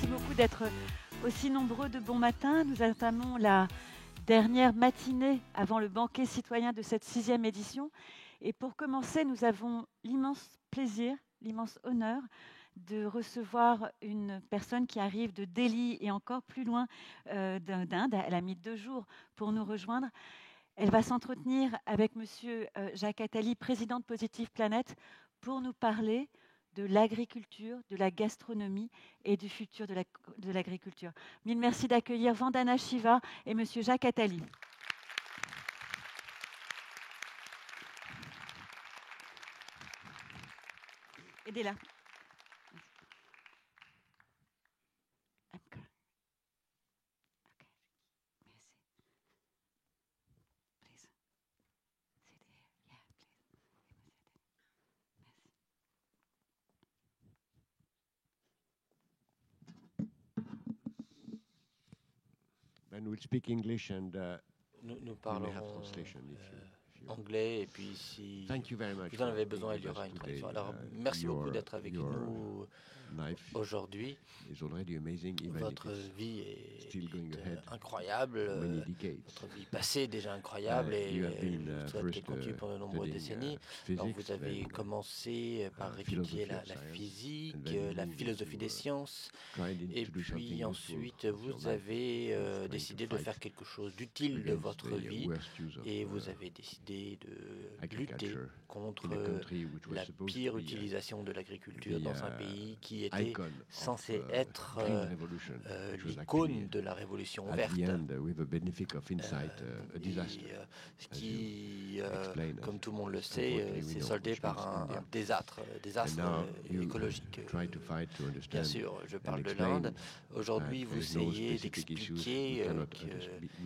Merci beaucoup d'être aussi nombreux de bon matin. Nous entamons la dernière matinée avant le banquet citoyen de cette 6e édition. Et pour commencer, nous avons l'immense plaisir, l'immense honneur de recevoir une personne qui arrive de Delhi et encore plus loin d'Inde. Elle a mis 2 jours pour nous rejoindre. Elle va s'entretenir avec Monsieur Jacques Attali, président de Positive Planet, pour nous parler de l'agriculture, de la gastronomie et du futur de l'agriculture. Mille merci d'accueillir Vandana Shiva et Monsieur Jacques Attali. Aidez-la. And we'll speak English and nous parlerons anglais et puis si vous en avez besoin, il y aura une traduction. Alors, merci beaucoup d'être avec nous aujourd'hui. Votre vie est incroyable, votre vie passée est déjà incroyable et vous avez continué pendant de nombreuses décennies. Alors, vous avez commencé par étudier la physique, la philosophie des sciences et puis ensuite vous avez décidé de faire quelque chose d'utile de votre vie et vous avez décidé de lutter contre la pire utilisation de l'agriculture dans un pays qui était censé être l'icône de la révolution verte. Ce qui, comme tout le monde le sait, s'est soldé par un désastre écologique. Bien sûr, je parle de l'Inde. Aujourd'hui, vous essayez d'expliquer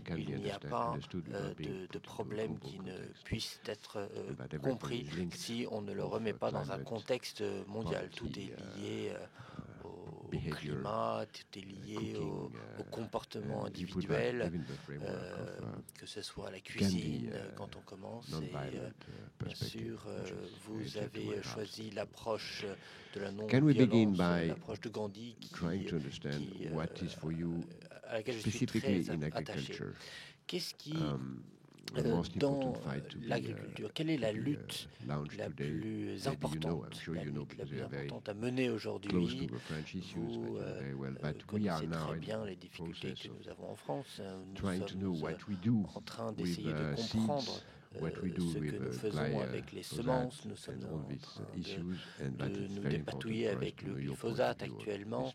qu'il n'y a pas de problème qui ne puisse être compris si on ne le remet pas dans un contexte mondial. Tout est lié au climat, tout est lié au comportement individuel, que ce soit la cuisine quand on commence. Et bien sûr, vous avez choisi l'approche de la non-violence, l'approche de Gandhi à laquelle je suis très attaché. Qu'est-ce qui dans l'agriculture, quelle est la lutte la plus importante, à mener aujourd'hui? Vous connaissez très bien les difficultés que nous avons en France. Nous sommes en train d'essayer de comprendre ce que nous faisons avec les semences. Nous sommes en train de nous dépatouiller avec le glyphosate actuellement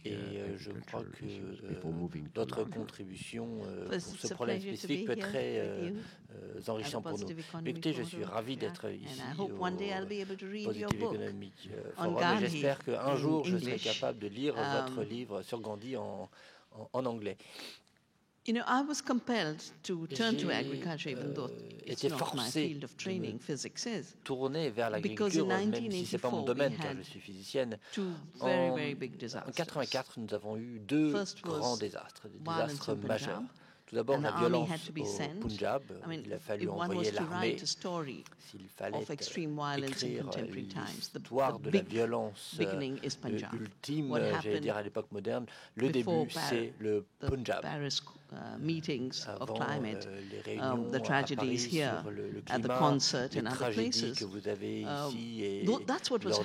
et je crois que notre contribution pour ce problème spécifique peut être très enrichissant pour nous. Écoutez, je suis ravi d'être ici au Positive Economic Forum et j'espère qu'un jour je serai capable de lire votre livre sur Gandhi en anglais. You know, I was compelled to turn to agriculture, even though it's not my field of training, physics is. Tourner vers l'agriculture, même si c'est pas mon domaine, car je suis physicienne. En 1984, nous avons eu 2 grands désastres, des désastres majeurs. Tout d'abord, la violence au Punjab. Il a fallu envoyer l'armée. S'il fallait écrire l'histoire de la violence ultime, j'allais dire à l'époque moderne, le début, c'est le Punjab. Meetings of climate, les réunions the tragedies here at the concert and other places. Que vous avez ici et lors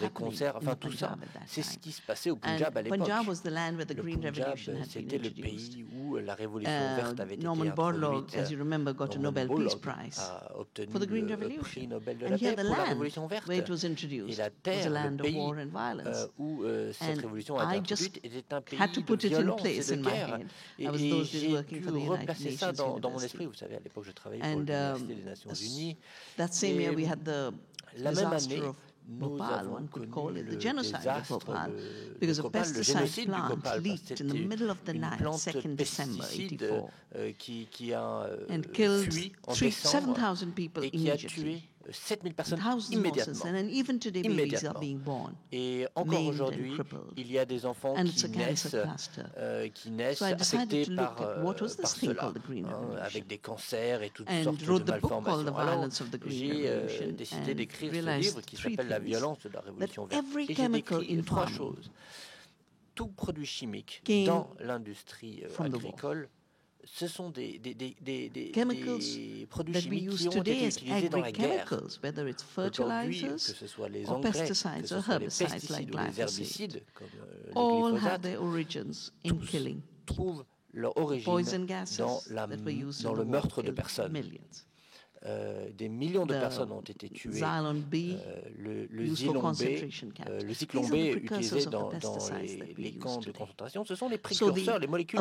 des concerts, enfin tout ça, c'est ce qui se passait au Punjab à l'époque. Punjab was the land where the Green Punjab, Revolution had c'était been le pays où la révolution verte avait été Norman Borlaug, as you remember, got a Nobel Peace Borlaug Prize a obtenu for the Green le prix Revolution. Nobel de And la here paix the pour la land révolution verte. where it was introduced Et la was a terre, land le of pays war and violence. où cette révolution a I été just introduite était un pays had to de put it in violence place et in de my guerre. head. Et I was those days j'ai working dû for the United replacer ça Nations dans mon University. esprit. Vous savez, à l'époque, je travaillais pour And l'Université des Nations Unies. that same year, we had the La même disaster année, of nous Bhopal, avons one could connu call it le the genocide of désastre Bhopal, de because a Bhopal, le pesticide génocide du plant Bhopal, leaked in the c'était middle of the une night, plante 2nd December pesticide 84, qui a and killed fui en décembre 7,000 people et qui a immediately. tué 7000 personnes Thousands of immédiatement. horses, and then even today babies are being born. Et encore maimed aujourd'hui, and crippled. il y a des enfants And it's a qui cancer cluster. naissent So I decided affectés to look par, at what was par this thing cela, called the Green Revolution, avec des cancers et toutes and sortes wrote de the book called The malformations. Alors, Violence of the Green j'ai Revolution, décidé and d'écrire ce realized livre qui 3 s'appelle La things. violence de la révolution That verte. every Et j'ai chemical décrit in 3 farming choses. tout produit chimique dans l'industrie agricole, ce sont des produits chimiques qui ont été utilisés dans la guerre. Aujourd'hui, que ce soit les engrais, que ce soit les pesticides ou les herbicides, comme le glyphosate, tous trouvent leur origine dans le meurtre de personnes. Des millions de personnes ont été tuées. Le Zyklon B utilisé dans les camps de concentration, ce sont les précurseurs, les molécules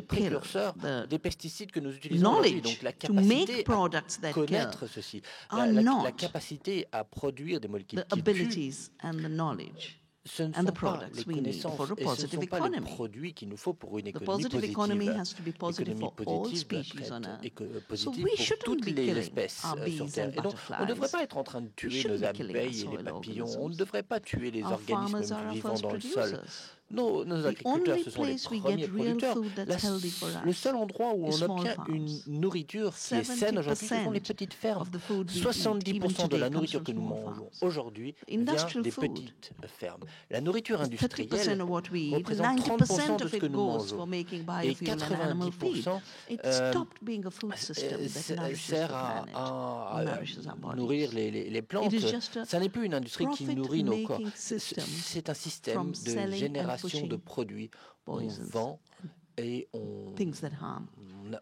précurseurs des pesticides que nous utilisons aujourd'hui. Donc la capacité à connaître ceci, la capacité à produire des molécules qui tuent, ce ne sont pas les connaissances et ce ne sont pas les produits qu'il nous faut pour une économie positive. L'économie positive pour toutes les espèces sur Terre. Et donc, on ne devrait pas être en train de tuer nos abeilles et les papillons. On ne devrait pas tuer les organismes vivants dans le sol. Nos agriculteurs, ce sont les premiers producteurs. Le seul endroit où on obtient une nourriture qui est saine aujourd'hui, ce sont les petites fermes. 70% de la nourriture que nous mangeons aujourd'hui vient des petites fermes. La nourriture industrielle représente 30% de ce que nous mangeons. Et 90% sert à nourrir les plantes. Ça n'est plus une industrie qui nourrit nos corps. C'est un système de génération de produits. On vend et on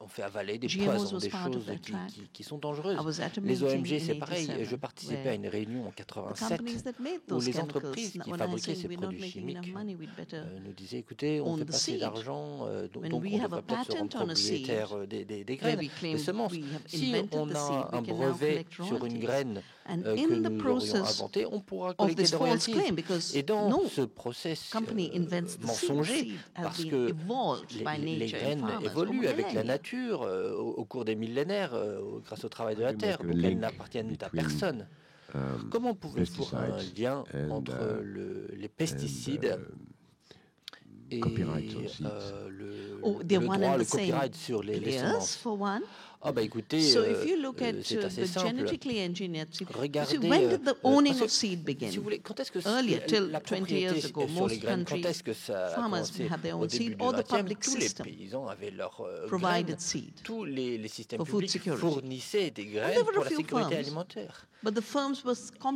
fait avaler des poisons, des choses qui sont dangereuses. Les OMG, c'est pareil. Je participais à une réunion en 87 où les entreprises qui fabriquaient ces produits chimiques nous disaient, écoutez, on fait passer d'argent, donc on devrait peut-être se rendre propriétaire des graines, des semences. Si on a un brevet sur une graine que nous aurions inventée, on pourra collecter des royalties. Et dans ce process mensonger, parce que les graines évoluent avec la nature au cours des millénaires grâce au travail de la terre, donc elles n'appartiennent à personne. Comment pouvez-vous faire un lien entre les pesticides et le copyright sur les semences? Ah bah écoutez, c'est assez simple. Regardez, si vous voulez, quand est-ce que la propriété sur les graines, quand est-ce que ça a commencé au début du XXe, tous les paysans avaient leurs graines, tous les systèmes publics fournissaient des graines pour la sécurité alimentaire.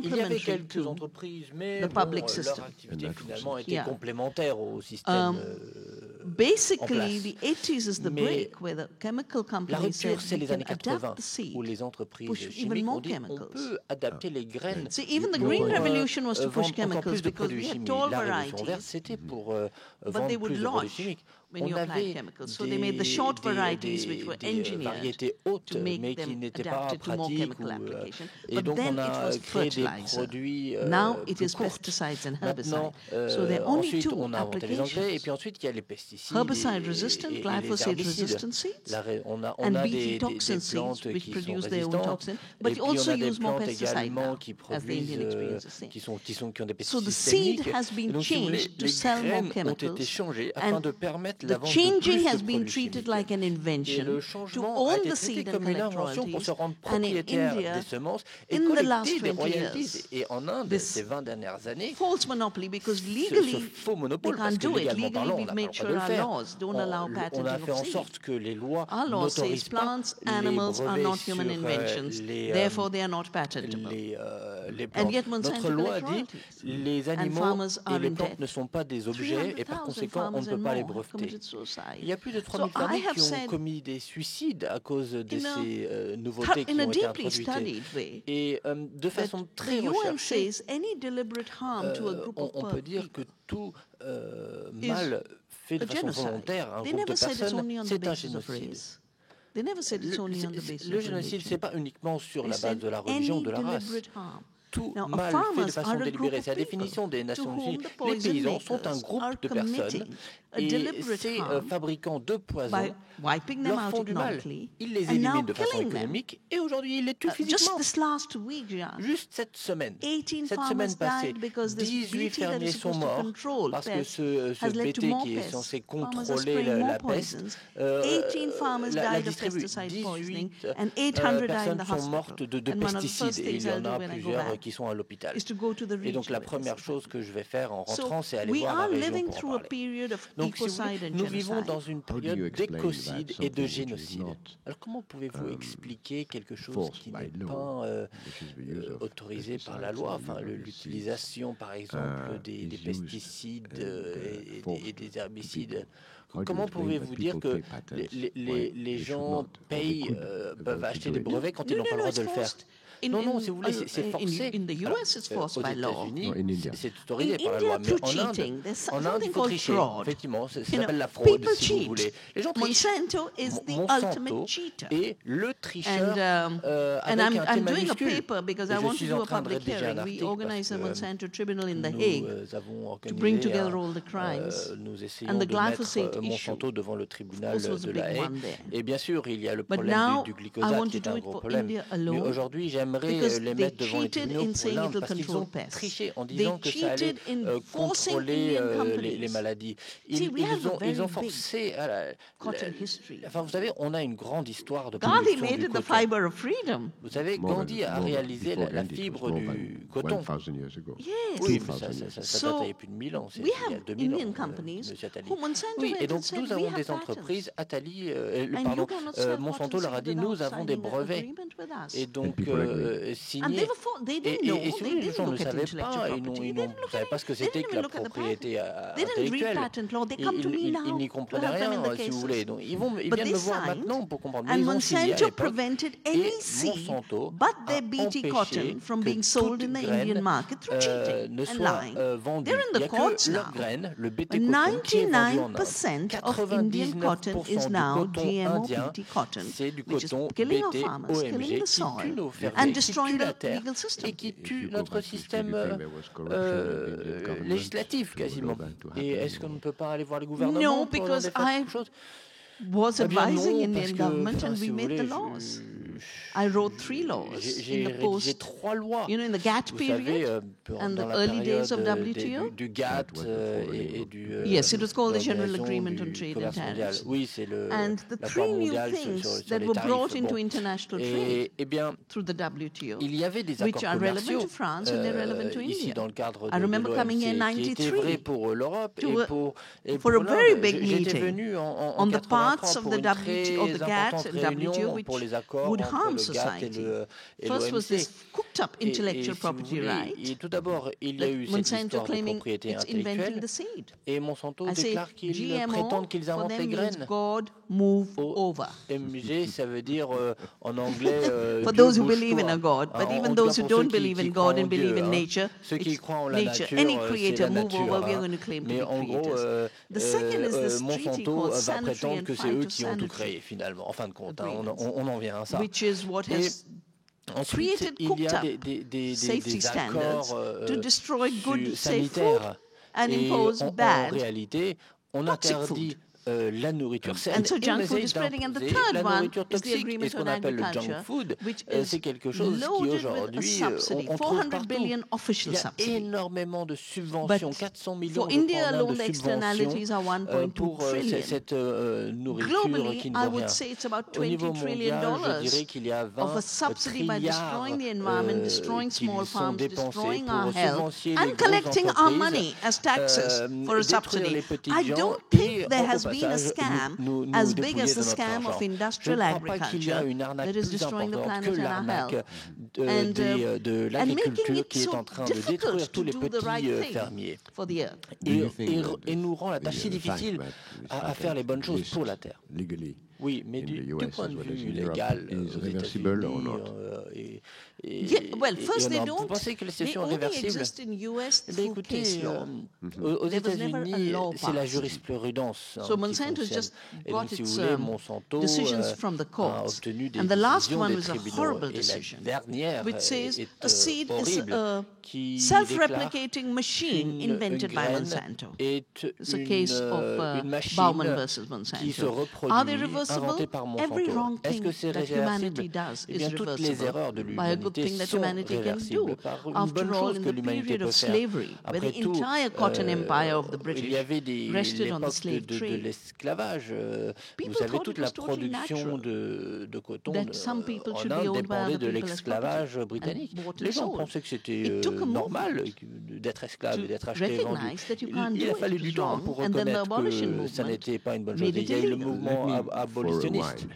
Il y avait quelques entreprises, mais leur activité finalement était complémentaire au système. Basically, the 80s is the break where the chemical La companies said rupture, c'est we les can années 80 adapt the seed. où les entreprises push even chimiques more ont dit chemicals. on peut adapter les graines. See, even the pour, Green Revolution was to push vendre encore chemicals plus de because produits we had chimiques. tall La révolution verte, varieties, c'était pour but vendre they would plus de produits lodge chimiques. when On you apply avait chemicals. So they made the short varieties which were des engineered variétés hautes, to make mais qui them n'étaient pas adapted to more pratiques. chemical application. Et But donc then on it a was créé des fertilizer. produits Now it plus is courts. pesticides and Maintenant, herbicides. So there are only ensuite, two on a inventé les engrais, et applications. puis ensuite, il y a les pesticides Herbicide resistant, et les glyphosate herbicides. resistant seeds, On and a BT des toxin plantes seeds which qui sont produce their own résistantes, toxin, et but puis you on also a des use more plantes pesticide également now, qui as the Indian produisent, experience is saying. qui ont des So pesticides the seed chimiques. has been Donc, si vous voulez, changed to les sell more graines ont été chemicals, changées afin and de permettre la the vente de changing plus has de been produits treated chimiques. like an Et invention le to changement a own été the traité seed and comme une collect invention pour royalties. se rendre And in propriétaire India, des semences et in the last collecter des 20 royalties. years, Et en Inde, this ces 20 dernières années, false monopoly because ce legally faux they monopole, parce can't que do it. légalement Legally, parlant, on we've n'a pas made le droit sure de le our faire. laws don't allow On a patenting fait en of seed. sorte que les lois Our law says n'autorisent pas plants, les animals are brevets not sur human inventions, therefore they are not patentable. les plantes. And yet Monsanto Notre loi collects dit royalties. les And animaux farmers et are les in plantes debt. ne sont pas des objets et par 300,000 conséquent on ne farmers peut and pas les more have breveter. committed suicide. Il y a plus de So 3000 I familles have qui ont said, commis des suicides à cause de in a ces nouveautés qui in a ont été deeply introduites. studied way, Et de that façon très the UN recherchée, says any deliberate harm to a group of on peut dire que people tout mal fait de a façon genocide. volontaire à un They groupe de never said it's personnes, only on the c'est un basis of génocide. race. They never said it's only on the basis Le of génocide, religion. c'est pas uniquement sur They la base said de la religion ou any de la race. deliberate harm. Tout Now, mal fait de farmers façon are a group délibérée. of C'est la people définition des to Nations whom Unies. the Les poison paysans sont un makers groupe are de personnes committing a et deliberate ces harm fabricants de poison by wiping them leur out font du mal. economically Ils les and now éliminent de façon killing them. économique et aujourd'hui ils les tuent Just physiquement. this last week, Jean, Juste cette semaine 18 passée, farmers died because this 18 BT that fermiers is sont supposed to morts control parce que pests ce has led to BT more qui est pests. censé Farmers are contrôler spraying more la peste poisons. 18 farmers la died of distribue. pesticide poisoning 18 and 800 died in personnes the sont hospital. mortes de And one of the pesticides first et il things y I'll en do a when I go plusieurs back qui sont à l'hôpital. Et donc la première chose que je vais faire en rentrant, c'est aller voir la région pour en parler. Donc si vous voulez, nous vivons dans une période d'écocide et de génocide. Alors comment pouvez-vous expliquer quelque chose qui n'est pas autorisé par la loi, enfin l'utilisation par exemple des pesticides et des herbicides? Comment pouvez-vous dire que les gens peuvent acheter des brevets quand ils n'ont pas le droit de le faire? Non, si vous voulez, c'est forcé. Aux États-Unis, c'est autorisé par la loi. Mais en Inde, il faut tricher. Effectivement, ça s'appelle la fraude, si vous voulez. Les gens trichent. Monsanto est le tricheur avec un T majuscule. Et je suis en train de rédiger un article nous avons organisé nous essayons de mettre Monsanto devant le tribunal de la Haye. Et bien sûr, il y a le problème du glyphosate qui est un gros problème. Mais aujourd'hui, j'aimerais les mettre devant les tribunaux pour l'Inde parce qu'ils ont triché en disant que ça allait contrôler les maladies. Ils ont forcé à la... Enfin, vous savez, on a une grande histoire de production du coton. Vous savez, Gandhi a réalisé la fibre du coton. Oui, ça date il y a plus de 1000 ans, c'est il y a 2000 ans, monsieur Attali. Oui, et donc nous avons des entreprises, Monsanto leur a dit, nous avons des brevets. Et donc, signés. Et si les gens ne savaient pas, ils ne savaient pas ce que c'était que la propriété intellectuelle. Ils n'y comprenaient rien, si vous voulez. Donc, ils viennent me voir maintenant pour comprendre. Mais ils ont signé à l'époque. Et Monsanto a empêché que toute graine ne soit vendue. Il n'y a que leur graine, le BT coton, qui est vendu en Inde. 99% du coton indien, c'est du coton BT OMG qui tue nos fermiers, qui tue la terre et qui tue notre système législatif quasiment. Et est-ce qu'on ne peut pas aller voir le gouvernement pour demander quelque chose? Was advising Indian government and we made the laws. I wrote 3 laws in the post, 3 lois. You know, in the GATT period and the early days of WTO. Du GATT et du yes, it was called the General Agreement on Trade and Tariffs. Oui, c'est le and the 3 new things that were brought into international trade through the WTO, il y avait des which are relevant to France and they're relevant to India. Dans le cadre I remember coming here in '93 for a very big meeting on the parts of the WTO, of the GATT and WTO, which would harm society. First was this cooked-up intellectual property right. Tout d'abord, il y a eu cette histoire de propriété intellectuelle. Et Monsanto déclare qu'ils prétendent qu'ils inventent les graines. OMG, ça veut dire en anglais. For those who believe in a God, but even those who don't believe in God and believe in nature, ceux qui croient en la nature, any creator move over, we are going to claim to be mais en gros, Monsanto va prétendre que c'est eux qui ont tout créé finalement. En fin de compte, on en vient à ça. Ensuite, il y a des accords sanitaires et en réalité, on interdit la nourriture saine and junk food is spreading. And the third one is the agreement on appelle le junk food, c'est quelque chose qui aujourd'hui on trouve partout. Il y a énormément de subventions, 400 millions de subventions pour cette nourriture qui ne vaut rien. Au niveau mondial, je dirais qu'il y a 20 trilliards qui sont dépensés pour subventionner les grosses entreprises, détruire les petits gens et been a scam as big as the scam of industrial agriculture that is destroying the planet and our health, and making it so difficult to do the right thing for the earth. Et nous rend la tâche si difficile à faire les bonnes choses pour la Terre. Oui, mais du point de vue légal, aux États-Unis, vous pensez que les situations réversibles? Écoutez, aux États-Unis, c'est la jurisprudence. Et donc, si vous voulez, Monsanto a obtenu des décisions des tribunaux. Et la dernière est horrible, qui self-replicating machine invented by Monsanto. It's a case of Bauman versus Monsanto. Qui se reproduit, inventé par Monsanto. Est-ce que c'est réversible? Eh bien, toutes les erreurs de l'humanité good thing that humanity can do. After all, in the period of slavery, where the entire cotton empire of the British rested on the slave trade, l'esclavage. Vous savez, toute la production de coton en Inde dépendait de l'esclavage britannique. Les gens pensaient que c'était normal d'être esclave et d'être acheté et vendu. Il a fallu du temps pour reconnaître que ça n'était pas une bonne chose. Il y a eu le mouvement abolitionniste.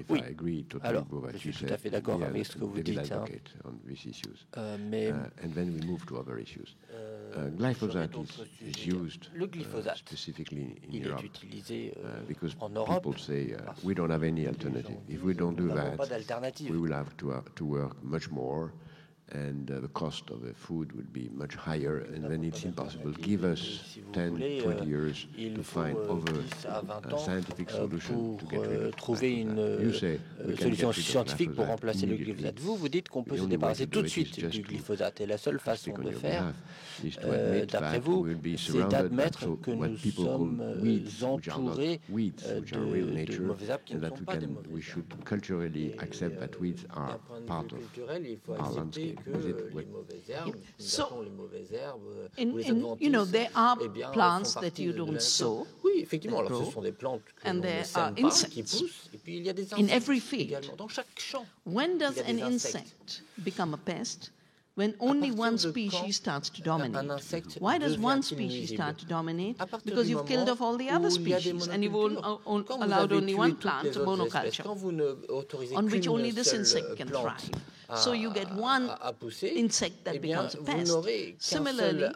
Oui. Alors, je suis tout à fait d'accord avec ce que vous dites. Mais le glyphosate, il est utilisé en Europe parce que nous n'avons pas d'alternative. And the cost of the food would be much higher, and then it's impossible. Give us 10, 20 years to find over a scientific solution to get rid of trouver une solution scientifique pour remplacer le glyphosate. Vous dites qu'on peut se débarrasser tout de suite du glyphosate, et la seule façon de faire, d'après vous, c'est d'admettre que nous sommes entourés de mauvais arbres qui ne sont pas des mauvais arbres. Culturel, il faut accepter que les mauvaises herbes, les mauvaises herbes, there are plants that you don't sow. Oui, effectivement. Alors, ce sont des plantes que l'on ne sème pas, qui poussent. Et puis, il y a des insectes également. Dans chaque champ, when does an insect become a pest? When only one species starts to dominate. Why does one species start to dominate? Because you've killed off all the other species and you've allowed only one plant, monoculture, on which only this insect can thrive. So you get one insect that becomes a pest. Similarly,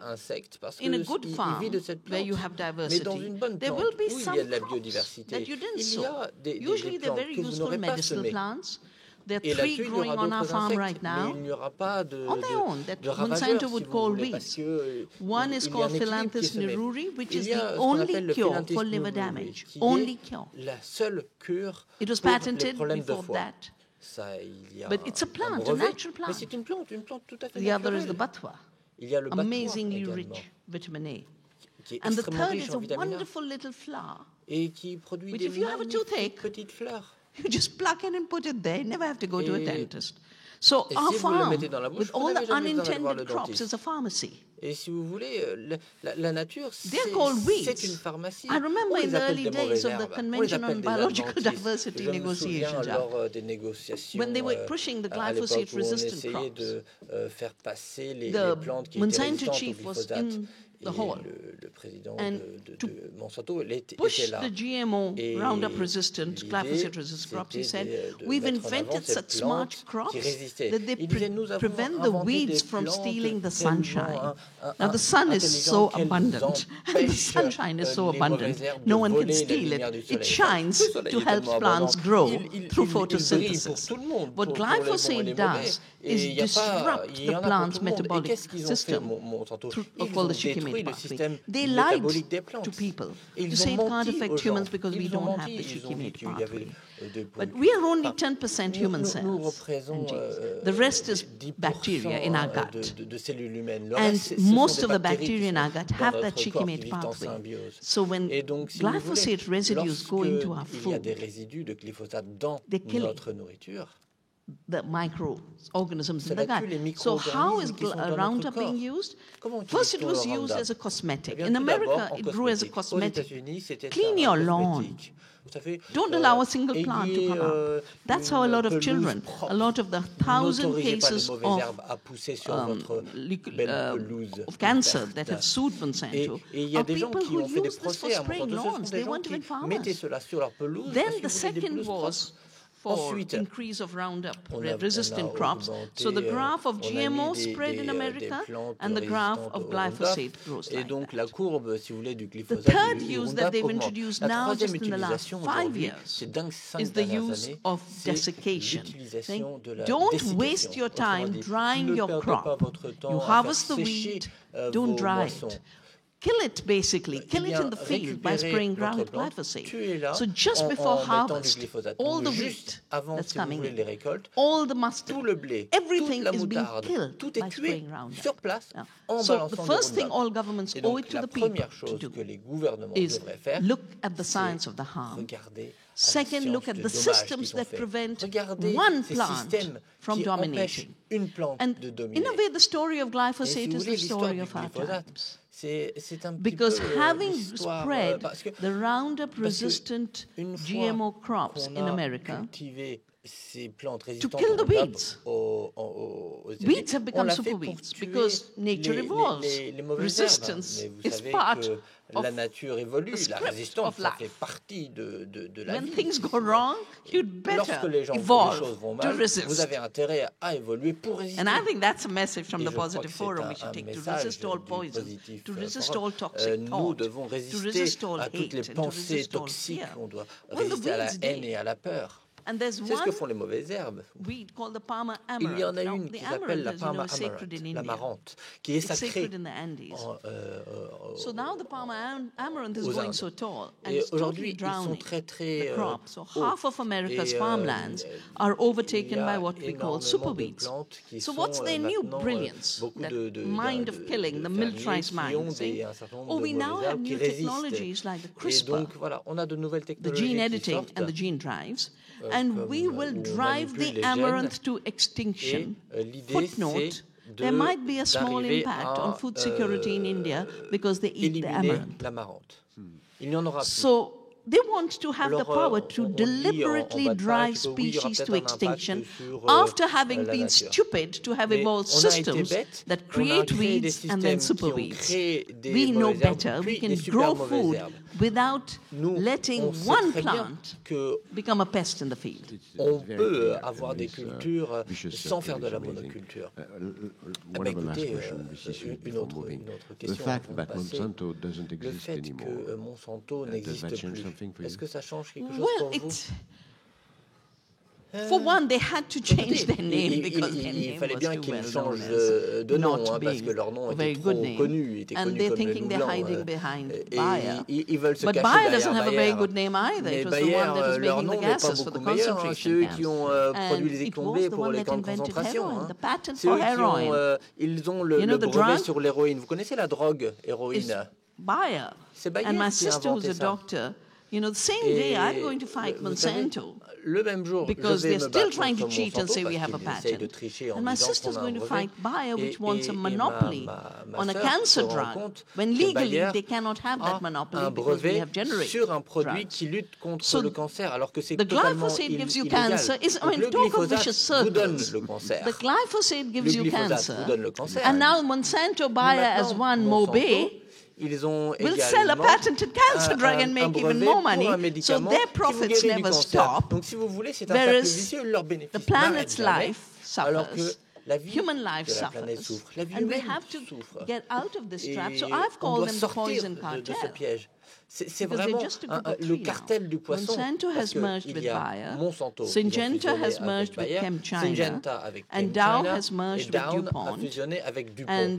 in a good farm where you have diversity, there will be some crops that you didn't sow. Usually they're very useful medicinal plants. There are 3 growing on our farm right now, on their own, that Monsanto would call weeds. One is called Phyllanthus neruri, which is the only cure for liver damage. Only cure. It was patented before that. But it's a plant, a natural plant. The other is the bathwa, amazingly rich vitamin A. And the third is a wonderful little flower, which if you have a toothache, you just pluck it and put it there. You never have to go to a dentist. So our farm, with all the unintended crops, is a pharmacy. Et si vous voulez, la nature, c'est une pharmacie. I remember in the early days of the Convention on Biological Diversity negotiations, lors des négociations, when they were pushing the glyphosate-resistant crops, faire passer les plantes qui étaient résistantes au glyphosate. The hall. Le président de Monsanto était push là. The GMO Roundup resistant, glyphosate resistant crops, he said, we've invented such smart crops that they prevent the weeds from stealing the sunshine. Now the sun is so abundant, and the sunshine is so abundant, no one can steal it. It shines to help plants grow through photosynthesis. What glyphosate does is disrupt the plant's metabolic system called the shikimate pathway. They lied to people to say it can't affect humans because we don't have the shikimate pathway. But we are only 10% human cells and genes. The rest is bacteria in our gut. And most of the bacteria in our gut have that shikimate pathway. So when glyphosate residues go into our food, they kill the microorganisms in the gut. So how is Roundup being used? First, it was used as a cosmetic. In America, it grew as a cosmetic. Clean your lawn. Don't allow a single plant to come up. That's how a lot of children, a lot of the 1,000 cases of cancer that have sued Monsanto are people who use this for spraying lawns. They weren't even farmers. Then the second was for increase of Roundup resistant crops. So the graph of GMO spread in America and the graph of glyphosate grows like that. The third use that they've introduced now just in the last 5 years is the use of desiccation. Don't waste your time drying your crop. You harvest the wheat, don't dry it. kill it basically, kill it in the field by spraying ground glyphosate. So just before harvest, all the wheat that's coming in, all the mustard, everything is being killed by spraying Roundup. So the first thing all governments owe it to the people to do is look at the science of the harm. Second, look at the systems that prevent one plant from dominating. And in a way, the story of glyphosate is the story of our times. Because having spread the Roundup-resistant GMO crops in America, to kill the weeds. Weeds have become super weeds because nature evolves. Resistance is part of la nature évolue, la résistance, ça fait partie de la vie. When things go wrong, you'd better Lorsque les choses vont mal, vous avez intérêt à évoluer pour résister. And I think that's a message from the Positive Forum we should take, to resist all poison, to resist all toxic Nous devons résister à toutes les pensées toxiques, on doit résister à la haine et à la peur. C'est ce que font les mauvaises herbes. Il y en a une qui s'appelle la Parma amaranth, l'amarante, qui est sacrée So now the Parma amaranth is going so tall and et it's aujourd'hui, totally ils sont drowning très the crops. So half of America's farmlands are overtaken by what we call superweeds. So what's their new brilliance, that mind of killing, the militarized mind, saying, oh, we now have new technologies like the CRISPR, the gene editing and the gene drives, and we will drive the amaranth to extinction. Footnote, there might be a small impact on food security in India because they eat the amaranth. So they want to have the power to deliberately drive species to extinction after having been stupid to have evolved systems that create weeds and then superweeds. We know better. We can grow food without letting one plant become a pest in the field. On peut avoir des cultures sans faire de la monoculture. Écoutez, une autre question. Le fait que Monsanto n'existe plus, est-ce que ça change quelque chose pour vous? For one, they had to change their name because their name fallait bien was too qu'ils well known changent de nom, as parce que leur nom a very était good trop name. connu, était And connu they're comme le thinking loup they're blanc. hiding behind Et Bayer. ils veulent se But cacher Bayer derrière doesn't have a very Bayer. good name either. Mais It was the one that was Bayer, leur making nom the n'est pas gases for the beaucoup meilleur. C'est concentration eux qui ont camps. produit les And it écolombés was the pour one les that camps de invented concentration. heroin, the patent C'est for eux qui heroin. ont, ils ont le the brevet drug sur l'héroïne. Vous connaissez la drogue héroïne? Bayer. C'est Bayer And my qui a sister, who's inventé a ça. doctor, you know, the same day I'm going to fight vous savez, Monsanto. le même jour, Because je vais they're me still battre trying to contre cheat and Monsanto say we have a parce qu'ils essayent de patent. tricher en And my disant sister's qu'on a going un to brevet. fight Bayer, which wants a Et monopoly on a sœur cancer se rend drug, compte when que legally Bayer they cannot have that a monopoly un because we brevet have generic sur un produit drugs. qui lutte contre So le cancer, alors que c'est the totalement glyphosate gives you illégal. cancer. I Donc mean, le talk of glyphosate vicious vous donne circles. le cancer. The glyphosate gives you glyphosate cancer. vous donne le cancer. And now Monsanto, Bayer as Maintenant, one, Monsanto, Mobe, ils ont will sell a également patented cancer drug and make even brevet more pour un money, so médicament their qui vous profits guérit du never cancer. stop, Donc si vous voulez, c'est un cercle whereas vicieux, leur bénéfice the planet's n'arrête jamais, life alors que suffers. la vie Human life de la planète suffers. souffre. La vie And we humaine have to souffre. get out of this trap. So Et I've on called doit them the sortir poison de ce cartel. piège. C'est Because vraiment they're just a group of le three cartel now. du poisson. Monsanto Parce has que merged il with y a Bayer. Monsanto, Syngenta ils ont has fusionné merged avec with Bayer, ChemChina. Syngenta avec And Dow ChemChina, has merged et with Dow a DuPont. fusionné avec DuPont. And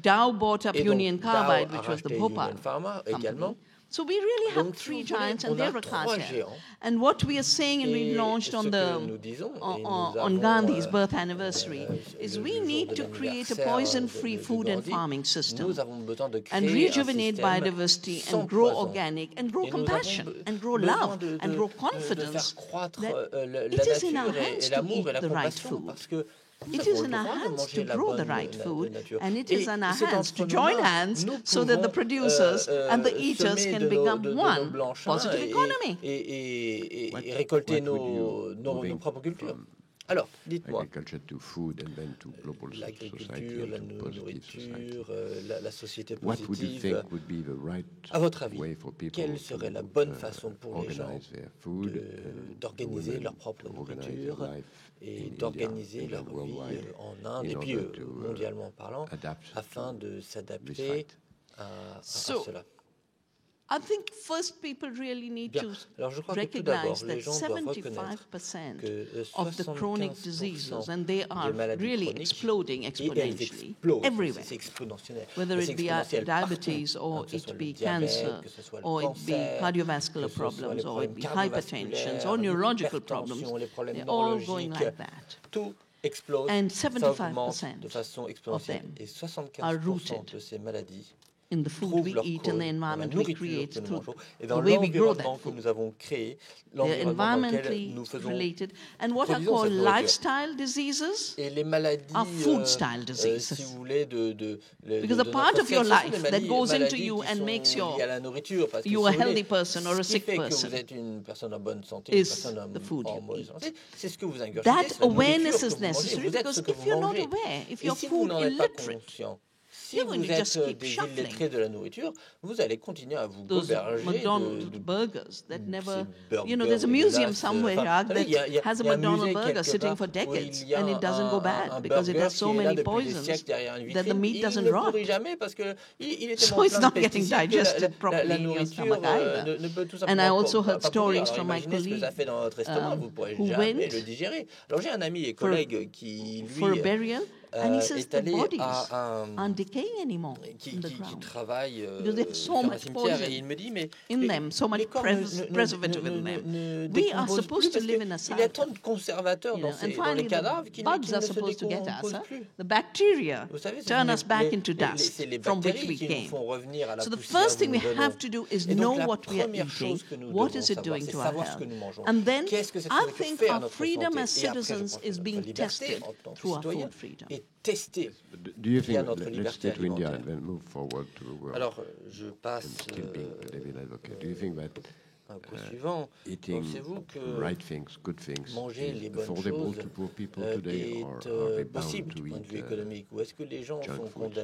Dow bought up Et donc, Union Dow Carbide, a which was the racheté Bhopal Union Pharma company. également. So we really have Donc, si three vous voulez, giants, and on a they're a trois cartel. géants. And what we are saying, and we've Et launched ce on que the nous disons, et nous on avons, Gandhi's birth anniversary, is le we jour need de to create a l'anniversaire poison-free de food and Gandhi, farming system, nous avons besoin de créer and un rejuvenate système biodiversity, sans and grow poison. organic, and grow Et nous avons compassion, and grow besoin love, and grow de confidence faire croître that la it is in our nature hands et to l'amour et la eat the right compassion, food. parce que nous It avons is le in our droit de hands manger to la grow the bonne right food, nature. and it Et is in our c'est hands to entre join nos mains. hands Nous so that the pouvons, producers and the eaters semer can de become nos one blancs positive champs economy. et récolter nos propres cultures. Alors, dites-moi, l'agriculture, la nourriture, la société positive, à votre avis, quelle serait la bonne façon pour les gens d'organiser leur propre nourriture et d'organiser leur vie en Inde et puis mondialement parlant, afin de s'adapter à cela? I think first people really need to recognize that 75% of the chronic diseases, and they are really exploding exponentially everywhere, whether it be diabetes or it be cancer or it be cardiovascular problems or it be hypertension or neurological problems, they're all going like that. And 75% of them are rooted in the food we eat and the environment we create through the way we grow that food. They're environmentally related. And what are called lifestyle diseases are food-style diseases. Because a part of your life that goes into you and makes you a healthy person or a sick person is the food you eat. That awareness is necessary because if you're not aware, if you're food illiterate, you're going to just keep shuffling. Those McDonald's burgers that never, there's a museum somewhere that has a McDonald's burger sitting for decades and it doesn't go bad because it has so many poisons that the meat doesn't rot. So it's not getting digested properly in your stomach either. And I also heard stories from my colleague who went for a burial. And he says the bodies aren't decaying anymore in the ground because there's so much poison in them, so much preservative in them. We are supposed to live in a cycle. And finally, the bugs are supposed to get us. The bacteria turn us back into dust from which we came. So the first thing we have to do is know what we are eating, what is it doing to our health. And then I think our freedom as citizens is being tested through our food freedom. Do you think, let's stay to India and then move forward to the world? Alors, je passe do you think that eating right things, good things, is affordable to poor people today, or are they bound to eat junk food?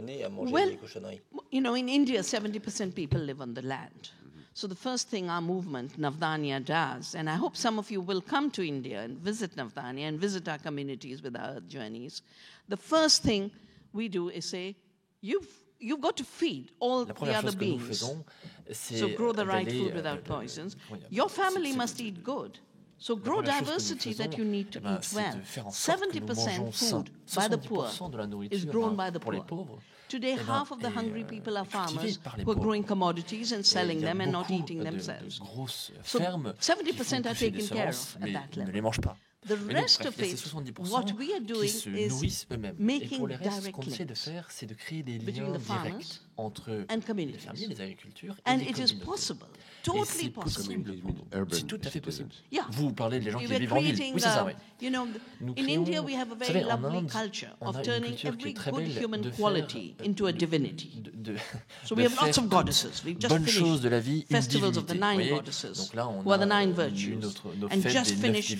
Well, in India, 70% people live on the land. So the first thing our movement, Navdanya, does, and I hope some of you will come to India and visit Navdanya and visit our communities with our journeys. The first thing we do is say, you've got to feed all the other beings. So grow the right food without poisons. Your family must eat good. So grow diversity that you need to eat well. 70% food by the poor is grown by the poor. Today, half of the hungry people are farmers who are growing commodities and selling them and not eating themselves. So 70% are taken care of at that level. The rest of it, what we are doing is making direct links between the farmers and communities. And it is possible, totally possible. C'est tout à fait possible. Yeah. Vous parlez des gens qui vivent en ville. Oui, c'est ça, oui. In India, we have a very lovely culture of turning every good human quality into a divinity. So we have lots of goddesses. We've just finished festivals of the 9 goddesses, who are the 9 virtues, and just finished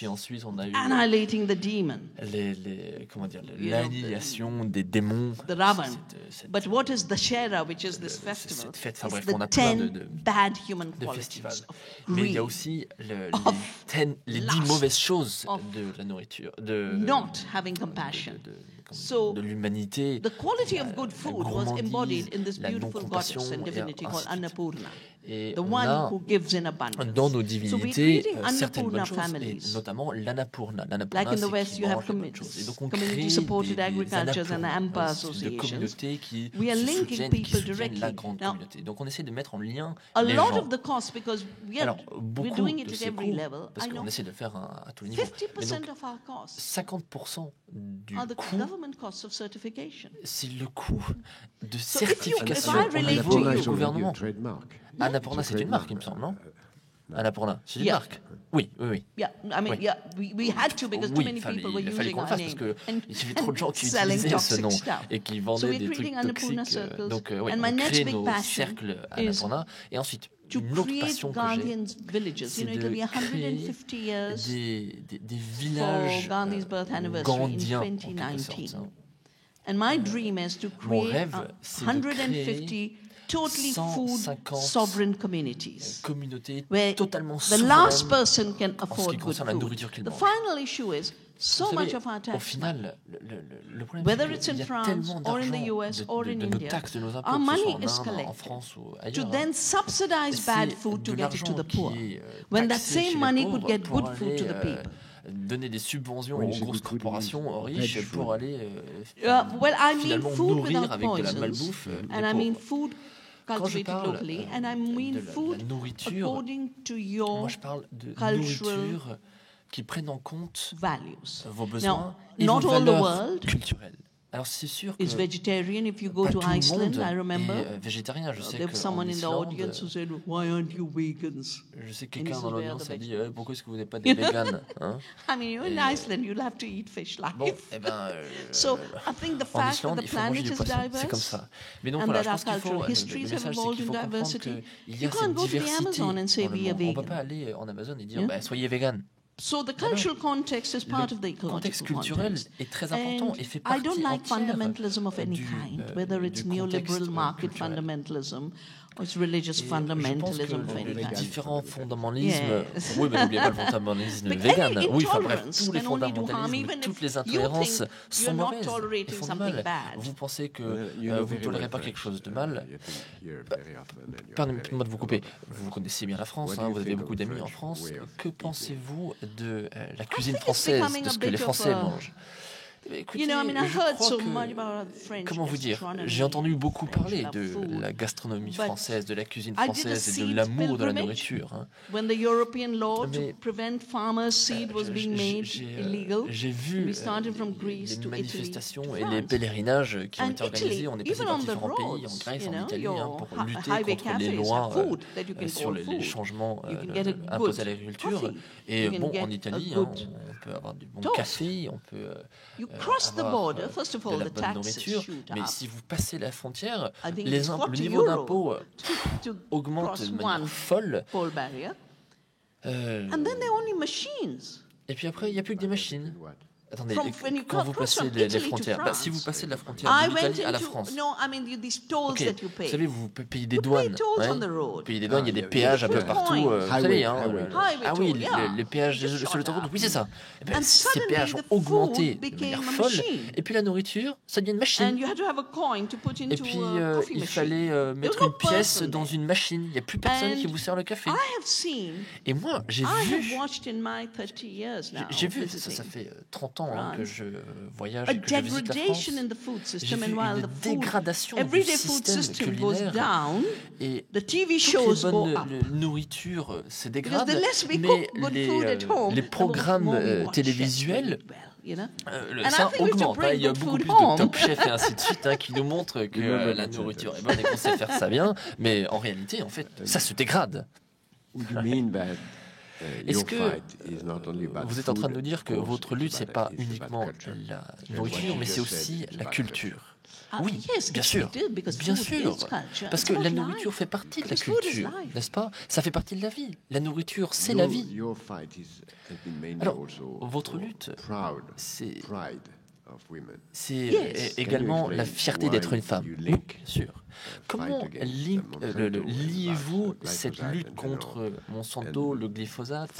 annihilating the demon. L'annihilation des démons. The Ravan. But what is Dashera, which is this festival? It's the 10 bad human qualities of greed. Mais il y a aussi les 10 mauvaises choses de la nourriture, not having compassion. So de l'humanité. The quality of good food was embodied in this beautiful goddess and divinity called Annapurna. Et the one who gives in abundance. Dans nos divinités, certaines bonnes choses, et notamment l'Annapurna. Like in the West, you have community-supported agriculture and the AMPA associations. We are linking people directly. Now, donc on essaie de mettre en lien les gens. A lot of the cost, because we're doing it at every level. Parce qu'on essaie de faire à tous les niveaux. 50% of our costs 50% du are the coût, government costs of certification. C'est le coût de certification au niveau du gouvernement. Annapurna, c'est une marque, il me semble, non? Annapurna, c'est une marque. Oui. Yeah, I mean, we had to because too many people were using our name. Il y avait trop de gens qui utilisaient ce nom et qui vendaient des trucs toxiques. Donc, on crée nos cercles Annapurna. Et ensuite, une autre passion que j'ai, c'est de créer des villages gandhiens, en quelque sorte. And my dream is to create 150 totally food sovereign communities communautés where totalement the last person can afford good la nourriture food. qu'il The mange. final issue is So much of our tax money, whether it's in France or in the US or in India, our money is collected to then subsidize bad food to get it to the poor, when that same money could get good food to the people. Donner des subventions aux grosses corporations riches pour aller finalement nourrir avec de la malbouffe. And I mean food cultivated locally, and I mean food according to your moi je parle de nourriture qui prennent en compte vos besoins et not vos all the valeurs world culturelles. Alors c'est sûr que is vegetarian. If you go to Iceland, I remember végétarien. Je sais there was someone in the audience who said, "Why aren't you vegans?" Je sais que quelqu'un dans l'audience a dit pourquoi est-ce que vous n'êtes pas des véganes, hein? I mean, you're in Iceland, you'll have to eat fish live. Bon, so I think the fact that the planet is diverse, c'est comme ça. Mais donc and voilà, that je our pense qu'il faut cultural histories have evolved in diversity. Il y a You can't cette go to the diversité. Amazon and say be a On ne peut vegan. pas aller en Amazon et dire soyez vegan. So the cultural context is part of the ecological contexte culturel est très important et fait partie I don't like entière fundamentalism of any kind, whether it's neoliberal market fundamentalism or it's religious fundamentalism of any kind. Différents fondamentalismes. Oui, mais n'oubliez pas le fondamentalisme vegan. Oui, enfin bref, tous les fondamentalismes, toutes les intolérances sont mauvaises et font du mal. Vous pensez que vous ne tolérez pas quelque chose de mal. Pardonnez-moi de vous couper. Vous connaissez bien la France, vous avez beaucoup d'amis en France. Que pensez-vous de la cuisine française, de ce que les Français mangent? Écoutez, comment vous dire, j'ai entendu beaucoup parler de la gastronomie française, de la cuisine française et de l'amour de la nourriture. J'ai vu les manifestations et les pèlerinages qui ont été organisés. On est passé par différents pays, en Grèce, en Italie, pour lutter contre les lois sur les changements imposés à l'agriculture. Et bon, en Italie, on peut avoir du bon café, on peut avoir de la bonne nourriture, mais si vous passez la frontière, le niveau d'impôt augmente de manière folle. Et puis après, il n'y a plus que des machines. Attendez, quand vous passez les frontières, si vous passez de la frontière de l'Italie à la France, vous savez, vous payez des douanes. Vous payez des douanes, il y a des péages un peu partout. Vous savez, ah oui, les péages sur l'autoroute, oui, c'est ça. Ces péages ont augmenté de manière folle. Et puis la nourriture, ça devient une machine. Et puis il fallait mettre une pièce dans une machine. Il n'y a plus personne qui vous sert le café. Et moi, j'ai vu, ça fait 30 ans que je voyage, que je visite la France. J'ai vu une dégradation du système culinaire et toutes les bonnes nourritures se dégradent, mais les programmes télévisuels ça augmente. Il y a beaucoup plus de Top Chef et ainsi de suite qui nous montrent que la nourriture est bonne et qu'on sait faire ça bien, mais en réalité, en fait, ça se dégrade. Est-ce que vous êtes en train de nous dire que votre lutte, ce n'est pas uniquement la nourriture, mais c'est aussi la culture? Oui, bien sûr, parce que la nourriture fait partie de la culture, n'est-ce pas? Ça fait partie de la vie. La nourriture, c'est la vie. Alors, votre lutte, c'est également la fierté d'être une femme. Oui, bien sûr. Comment liez-vous cette lutte contre Monsanto, le glyphosate,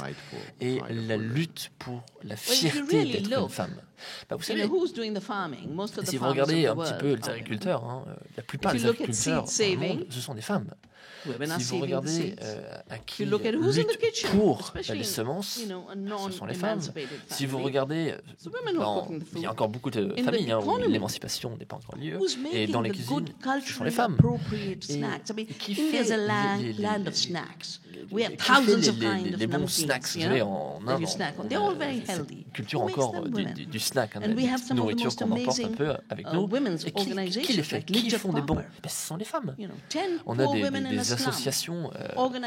et la lutte pour la fierté d'être une femme? Vous savez, si vous regardez un petit peu les agriculteurs, la plupart des agriculteurs au monde, ce sont des femmes. Si vous regardez à qui lutte pour les semences, ce sont les femmes. Si vous regardez, il y a encore beaucoup de familles où l'émancipation n'est pas encore lieu, et dans les cuisines, ce sont les femmes. Et qui fait les bons snacks? Vous savez, en Inde, cette culture encore du snack, de la nourriture qu'on emporte un peu avec nous. Et qui les fait? Qui font des bons? Ce sont les femmes. On a des associations en Inde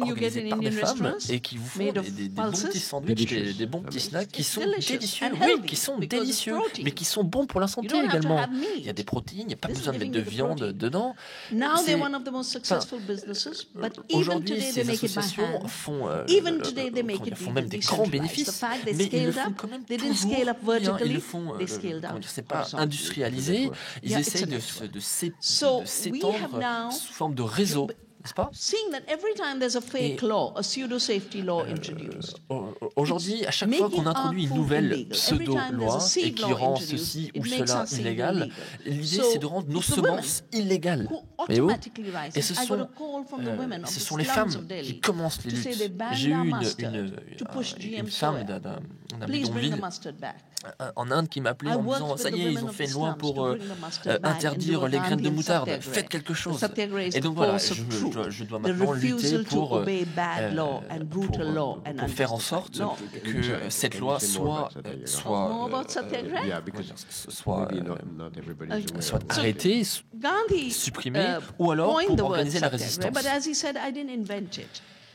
organisées par des femmes et qui vous font des bons petits sandwichs, des bons petits snacks qui sont délicieux, oui, qui sont délicieux, mais qui sont bons pour la santé également. Il y a des protéines, il n'y a pas besoin de mettre de viande dedans. Aujourd'hui, ces associations font même des grands bénéfices, mais ils le font quand même toujours bien. Ils le font, c'est pas industrialisé, ils essayent de s'étendre sous forme de réseau. n'est-ce pas? Aujourd'hui, à chaque fois qu'on introduit une nouvelle pseudo-loi et qui rend ceci ou cela illégal, l'idée c'est de rendre nos semences illégales. Mais et ce sont les femmes qui commencent les luttes. J'ai eu une femme d'un bidonville en Inde qui m'a appelé en me disant ça y est, ils ont fait une loi pour interdire les graines de moutarde, faites quelque chose. Et donc voilà, je dois maintenant lutter pour faire en sorte que cette loi soit arrêtée, supprimée, ou alors pour organiser la résistance.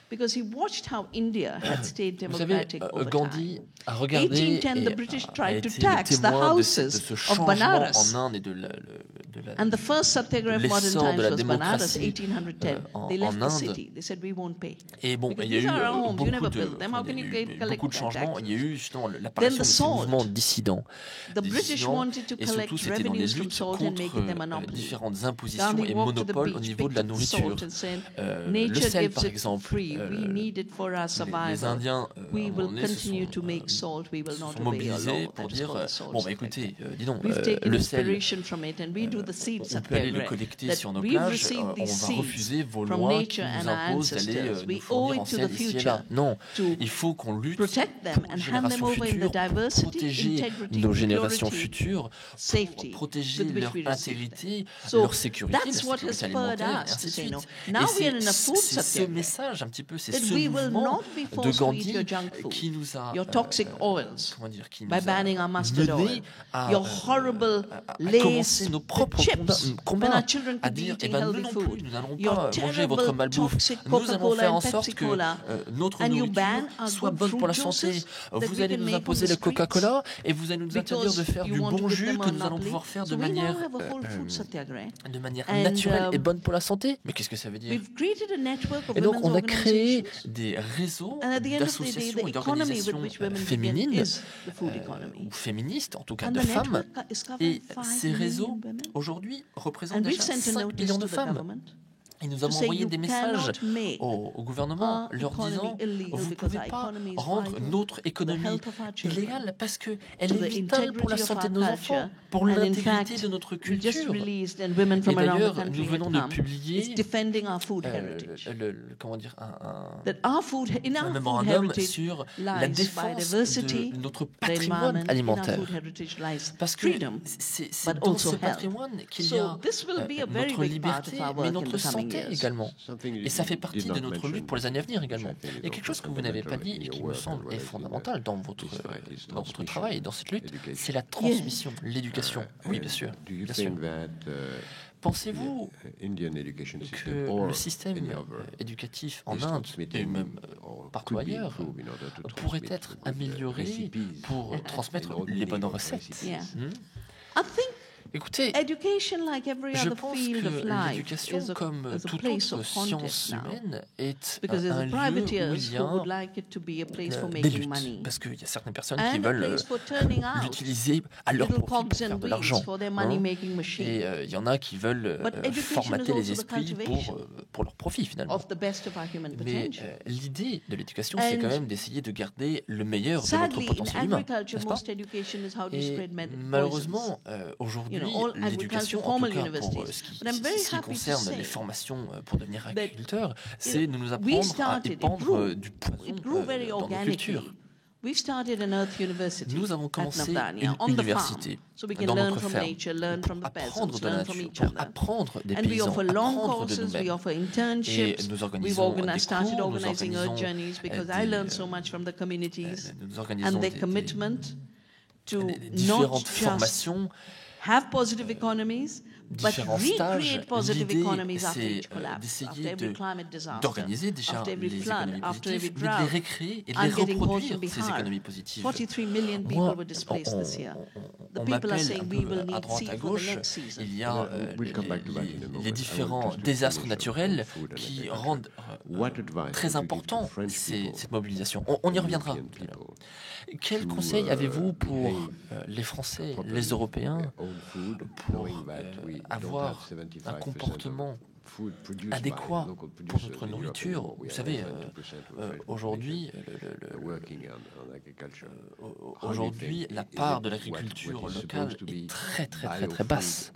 Vous savez, Gandhi a regardé et a été témoin de ce changement en Inde et de l'essor de la démocratie en Inde. Et bon, il y a eu beaucoup de changements. Il y a eu justement l'apparition de ce mouvement dissident. Et surtout, c'était dans les luttes contre différentes impositions et monopoles au niveau de la nourriture. Le sel, par exemple. Les Indiens se sont mobilisés pour dire bon, bah écoutez, dis donc, le sel, on peut aller le collecter sur nos plages, on va refuser vos lois qui nous imposent d'aller nous fournir en sel ici et là. Non, il faut qu'on lutte pour les générations futures, pour protéger nos générations futures, pour protéger leur intégrité, leur sécurité, la sécurité alimentaire, et ainsi de suite. Et c'est ce message, un petit peu, c'est ce mouvement de Gandhi qui nous a, comment dire, qui nous a mené à commencer nos propres combats, à dire, eh ben, nous non plus, nous n'allons pas manger votre malbouffe, nous allons faire en sorte que notre nourriture soit bonne pour la santé. Vous allez nous imposer le Coca-Cola et vous allez nous interdire de faire du bon jus que nous allons pouvoir faire de manière naturelle et bonne pour la santé. Mais qu'est-ce que ça veut dire? Et donc on a créé des réseaux d'associations et d'organisations féminines ou féministes, en tout cas de femmes. Et ces réseaux, aujourd'hui, représentent déjà 5 millions de femmes. Et nous avons envoyé des messages au gouvernement leur disant vous ne pouvez pas rendre notre économie illégale parce qu'elle est vitale pour la santé de nos enfants, pour l'intégrité de notre culture. Et d'ailleurs, nous venons de publier un mémorandum sur la défense de notre patrimoine alimentaire. Parce que c'est dans ce patrimoine qu'il y a notre liberté, mais notre santé également. Et ça fait partie de notre lutte pour les années à venir également. Il y a quelque chose que vous n'avez pas dit et qui me semble est fondamental dans votre travail et dans cette lutte, c'est la transmission, l'éducation. Oui, bien sûr. Bien sûr. Pensez-vous que le système éducatif en Inde et même partout ailleurs pourrait être amélioré pour transmettre les bonnes recettes? Écoutez, je pense que l'éducation, comme toute autre science humaine, est un lieu où il y a des luttes. Parce qu'il y a certaines personnes qui veulent l'utiliser à leur profit pour faire de l'argent. Et il y en a qui veulent formater les esprits pour leur profit, finalement. Mais l'idée de l'éducation, c'est quand même d'essayer de garder le meilleur de notre potentiel humain, n'est-ce pas? Et malheureusement, aujourd'hui, l'éducation, en tout cas pour ce qui concerne les formations pour devenir agriculteur, c'est de nous apprendre à épandre du poison dans nos cultures. Nous avons commencé une université dans notre ferme pour apprendre de la nature, pour apprendre des paysans, apprendre de nous-mêmes. Et nous organisons des cours, nous organisons des différentes formations, différents stages. L'idée, c'est d'essayer d'organiser déjà les économies positives, mais de les recréer et de les reproduire, ces économies positives. Moi, on m'appelle un peu à droite, à gauche. Il y a les différents désastres naturels qui rendent très important cette mobilisation. On y reviendra. Quel conseil avez-vous pour les Français, les Européens, pour avoir un comportement adéquat pour notre nourriture. Vous savez, aujourd'hui, la part de l'agriculture locale est très basse.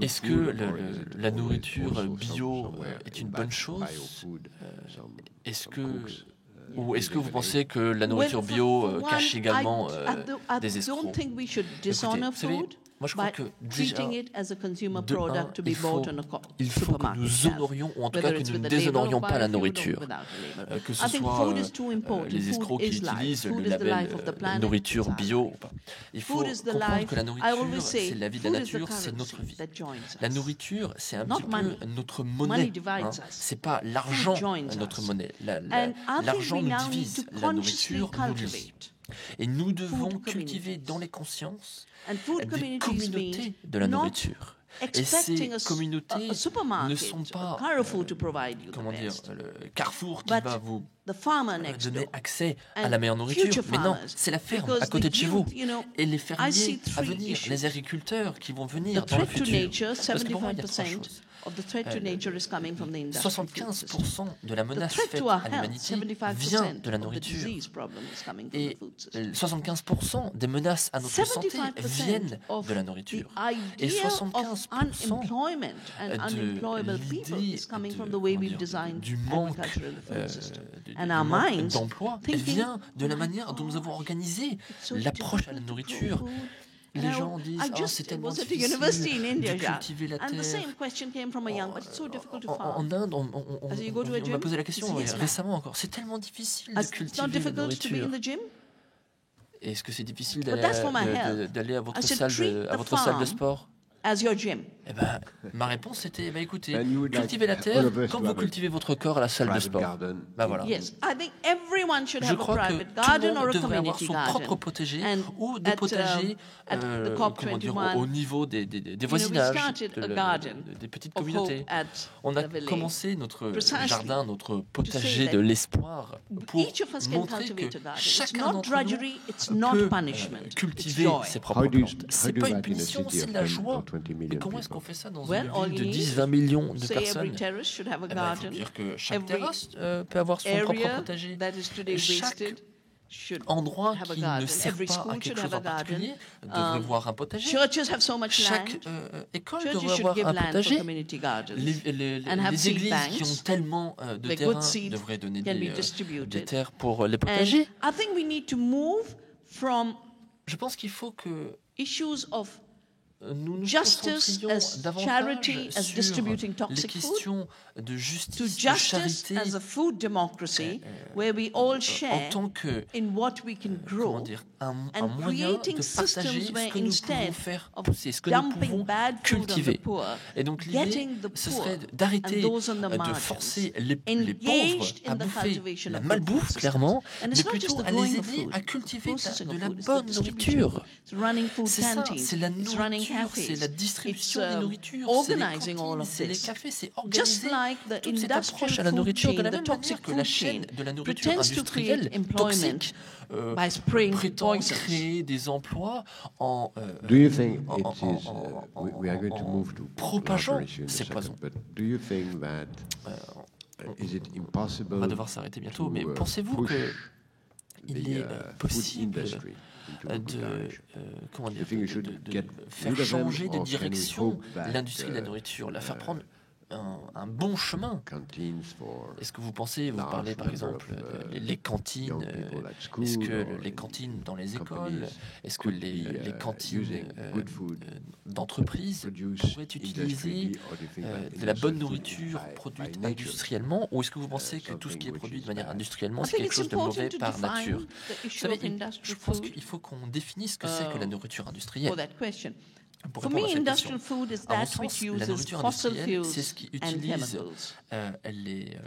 Est-ce que la nourriture bio est une bonne chose? Est-ce que vous pensez que la nourriture bio cache également des escrocs? Écoutez, vous savez, moi, je crois que déjà, il faut que nous honorions, ou en tout cas que nous ne déshonorions pas la nourriture. Que ce soit les escrocs qui utilisent le label nourriture bio ou pas. Il faut comprendre que la nourriture, c'est la vie de la nature, c'est notre vie. La nourriture, c'est un petit peu notre monnaie. C'est pas l'argent notre monnaie. L'argent nous divise, la nourriture nous lie. Et nous devons cultiver dans les consciences des communautés de la nourriture. Et ces communautés ne sont pas, comment dire, le Carrefour qui va vous donner accès à la meilleure nourriture. Mais non, c'est la ferme à côté de chez vous. Et les fermiers à venir, les agriculteurs qui vont venir dans le futur. Parce que pour moi, il y a trois choses. 75% de la menace faite à l'humanité vient de la nourriture. Et 75% des menaces à notre santé viennent de la nourriture. Et 75% du manque d'emploi vient de la manière dont nous avons organisé l'approche à la nourriture. Les gens disent c'est tellement difficile de cultiver la terre. En Inde, on m'a posé la question récemment encore. C'est tellement difficile de cultiver la nourriture. Est-ce que c'est difficile d'aller à votre salle de sport? Eh ben, ma réponse c'était écoutez, cultivez la terre comme vous cultivez votre corps à la salle de sport. Ben voilà. Je crois que tout le monde devrait avoir son propre potager ou des potagers comment dire, au niveau des voisinages, des petites communautés. On a commencé notre jardin, notre potager de l'espoir pour montrer que chacun d'entre nous peut cultiver ses propres plantes. C'est pas une punition, c'est de la joie. Et comment est-ce qu'on fait ça dans une ville de 10-20 millions de personnes? Il faut dire que chaque terrasse peut avoir son propre potager. Chaque endroit qui ne sert pas à quelque chose en particulier devrait avoir un potager. Chaque école devrait avoir un potager. Les églises qui ont tellement de terrain devraient donner des terres pour les potagers. Je pense qu'il faut que nous nous concentrions davantage sur les questions de justice, de charité, en tant que comment dire, un moyen de partager ce que nous pouvons faire pousser, ce que nous pouvons cultiver. Et donc l'idée, ce serait d'arrêter de forcer les pauvres à bouffer la malbouffe, clairement, mais plutôt à les aider à cultiver de la bonne nourriture. C'est ça, c'est la nourriture, c'est la distribution des nourritures, c'est les cantines, c'est les cafés, c'est organiser toute cette approche à la nourriture de la même manière que la chaîne de la nourriture industrielle toxique prétend créer des emplois en propageant ces poisons. On va devoir s'arrêter bientôt, mais pensez-vous qu'il est possible de faire changer de direction l'industrie de la nourriture, la faire prendre un bon chemin? Est-ce que vous pensez, vous parlez par exemple les cantines, est-ce que les cantines dans les écoles, est-ce que les cantines d'entreprises pourraient utiliser de la bonne nourriture produite industriellement, ou est-ce que vous pensez que tout ce qui est produit de manière industriellement, c'est quelque chose de mauvais par nature? Vous savez, je pense qu'il faut qu'on définisse ce que c'est que la nourriture industrielle. For me, industrial food is that which uses fossil fuels c'est ce qui utilise les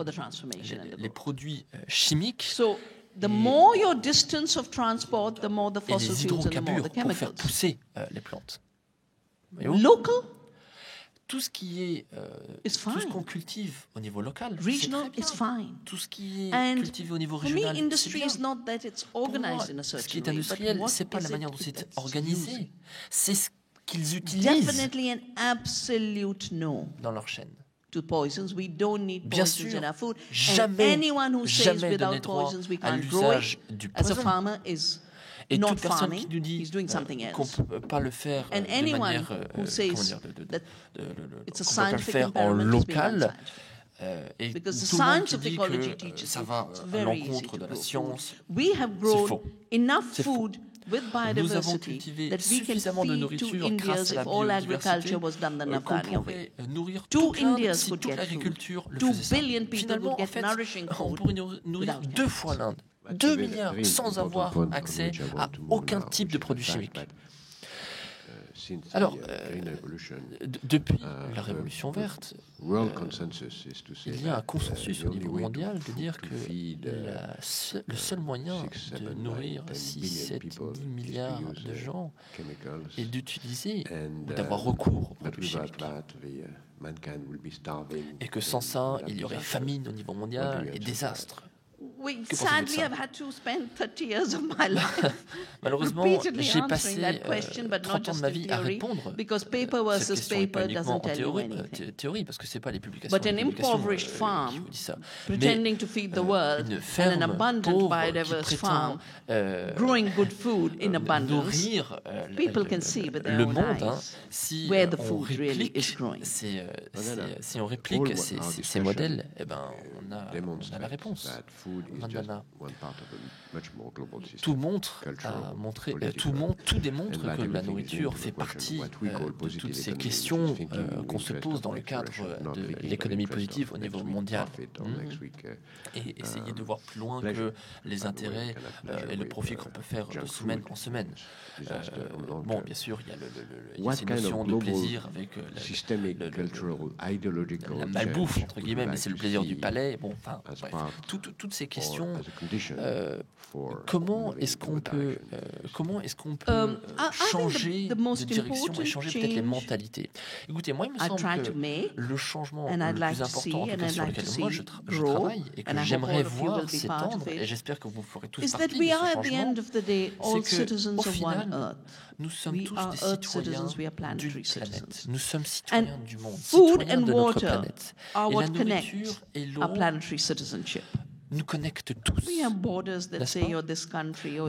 produits chimiques. So, the more your distance of transport, the more the fossil fuels and the more the chemicals. Pour faire pousser les plantes. Local. Tout ce qui est tout ce qu'on cultive au niveau local, regional is fine. Tout ce qui est cultivé au niveau régional, c'est bien. Pour moi, ce qui est industriel, c'est pas la manière dont c'est organisé, c'est qu'ils utilisent definitely an absolute no dans leur chaîne. To poisons. We don't need Bien poisons sûr, in our food. jamais, And anyone who says jamais donner without droit poisons we à can't grow l'usage it du as a poison. farmer is Et not toute personne farming. qui nous dit He's doing something qu'on else. ne peut pas le faire And de anyone manière who says that qu'on it's a peut pas le scientific faire en environment is being local, unscientific. et Because the tout le monde science qui of dit ecology que teaches ça you va it's à very easy l'encontre to de la grow science. food. We have C'est grown faux. enough C'est faux. food with Nous avons biodiversity cultivé that we can suffisamment de feed nourriture two Indias grâce à la if all biodiversité agriculture was done the qu'on Naftalia way. pourrait nourrir Two toute l'Inde Indias si could toute get l'agriculture food. le 2 faisait ça. billion people Finalement, would en get fait, nourishing on food pourrait nourrir without 2 fois l'Inde. 2 milliards sans avoir accès à aucun type de produits chimiques. Alors, depuis la Révolution verte, il y a un consensus au niveau mondial de dire que le seul moyen de nourrir 6, 7, 10 milliards de gens est d'utiliser ou d'avoir recours aux produits chimiques. Et que sans ça, il y aurait famine au niveau mondial et désastre. Sadly, I've had to spend 30 years of my life Malheureusement, j'ai passé 30 ans de ma vie à répondre because paper cette versus question paper uniquement en doesn't tell you anything. théorie, parce que c'est pas les publications, But an impoverished farm qui vous disent ça. pretending to feed the world Une and ferme an abundant pauvre biodiverse qui farm prétend growing good food in abundance, nourrir people can see with their le own monde, eyes si where the on food really is réplique growing. si on réplique ces modèles, eh ben on a la réponse. Vandana. Tout démontre que la nourriture fait partie de toutes ces questions qu'on se pose dans le cadre de l'économie positive au niveau mondial. Et essayer de voir plus loin que les intérêts et le profit qu'on peut faire de semaine en semaine. Bon, bien sûr, il y a ces notions de plaisir avec la malbouffe, entre guillemets, mais c'est le plaisir du palais. Bon, enfin, bref, toutes ces questions. Comment est-ce qu'on peut changer de direction et changer peut-être les mentalités? Écoutez, moi, il me semble que le changement le plus important, en tout cas sur lequel moi je travaille et que j'aimerais voir s'étendre, et j'espère que vous ferez tous partie de ce changement, c'est qu'au final, nous sommes tous des citoyens d'une planète. Nous sommes citoyens du monde, citoyens de notre planète. Et la nourriture et l'eau nous connectent tous.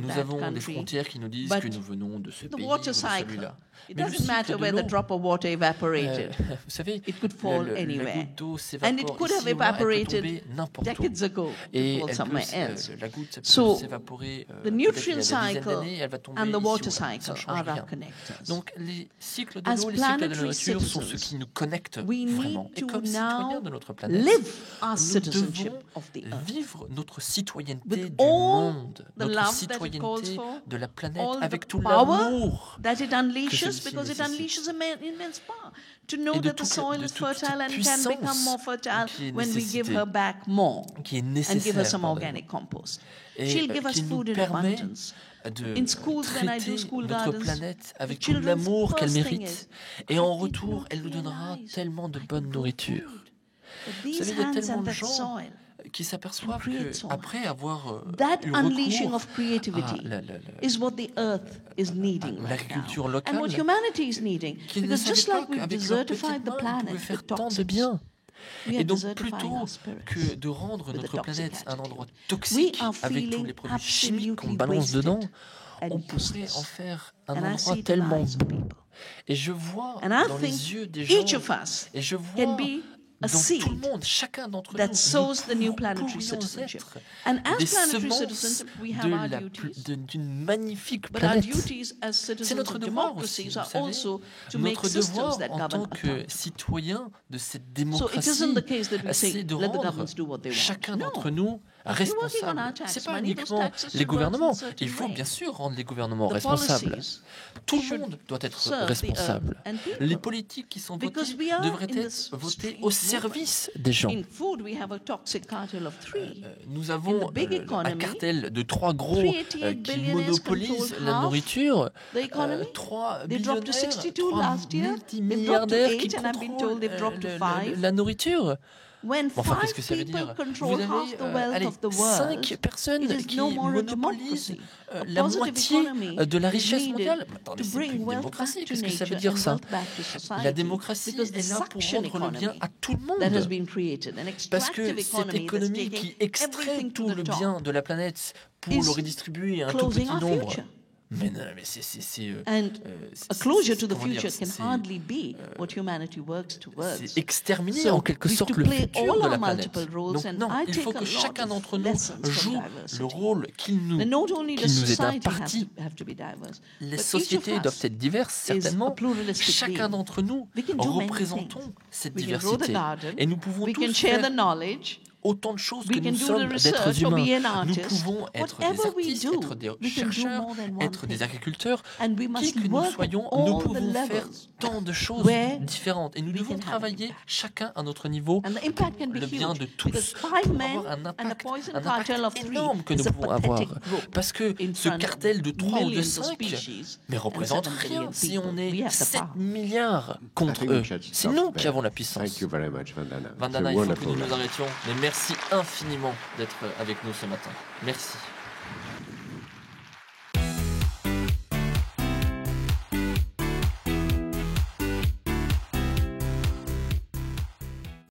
Nous avons des frontières qui nous disent que nous venons de ce pays ou de celui-là. It doesn't matter where the drop of water evaporated. Vous savez, it could fall anywhere. And it could have evaporated decades ago. Et somewhere else. La goutte peut s'évaporer the nutrient cycle and the water ici, cycle are our connectors. Donc les cycles de l'eau, les cycles de la nourriture sont ceux qui nous connectent vraiment. Et comme citoyens de notre planète, nous devons vivre notre citoyenneté du monde, notre citoyenneté de la planète, avec tout l'amour because it unleashes immense power. To know that the soil is fertile and can become more fertile when we give her back more and give her some organic compost. She'll give us food in abundance. In schools, when I do school gardens, notre planète avec tout l'amour qu'elle mérite, et en retour, elle nous donnera tellement de bonne nourriture. Vous savez, il y a tellement de gens qui s'aperçoivent qu'après avoir eu unleashing of creativity is what the earth is needing l'agriculture locale, and what humanity is needing, because just like we've desertified the planet with toxins, et donc plutôt que de rendre notre planète un endroit toxique avec tous les produits chimiques qu'on balance dedans, on pourrait en faire un endroit tellement beau. Et je vois dans les yeux des gens, et je vois dans tout le monde, chacun d'entre nous des semences d'une magnifique planète. C'est notre devoir aussi, vous savez, notre devoir en tant que citoyen de cette démocratie, c'est de rendre chacun d'entre nous responsable. Ce n'est pas uniquement les gouvernements. Il faut bien sûr rendre les gouvernements responsables. Tout le monde doit être responsable. Les politiques qui sont votées devraient être votées au service des gens. Nous avons un cartel de 3 gros qui monopolisent la nourriture. 3 billionnaires, 3 multimilliardaires qui contrôlent la nourriture. Enfin, qu'est-ce que ça veut dire? Vous avez 5 personnes qui monopolisent la moitié de la richesse mondiale. Attendez, c'est plus une démocratie. Qu'est-ce que ça veut dire, ça? La démocratie est là pour rendre le bien à tout le monde. Parce que cette économie qui extrait tout le bien de la planète pour le redistribuer à un tout petit nombre. Mais non, mais c'est a closure to the future can hardly be what humanity works towards. C'est exterminer en quelque sorte le futur de la planète. Donc non, il faut que chacun d'entre nous joue le rôle qu'il nous est imparti. Les sociétés doivent être diverses, certainement. Chacun d'entre nous représentons cette diversité. Et nous pouvons tous faire autant de choses que nous sommes d'êtres humains. Nous pouvons être des artistes, être des chercheurs, être des agriculteurs. Qui que nous soyons, nous pouvons faire tant de choses différentes. Et nous devons travailler chacun à notre niveau pour le bien de tous, pour avoir un impact énorme que nous pouvons avoir. Parce que ce cartel de 3 ou de 5 ne représente rien si on est 7 milliards contre eux. C'est nous qui avons la puissance. Vandana, il faut que nous nous arrêtions. Mais merci infiniment d'être avec nous ce matin. Merci.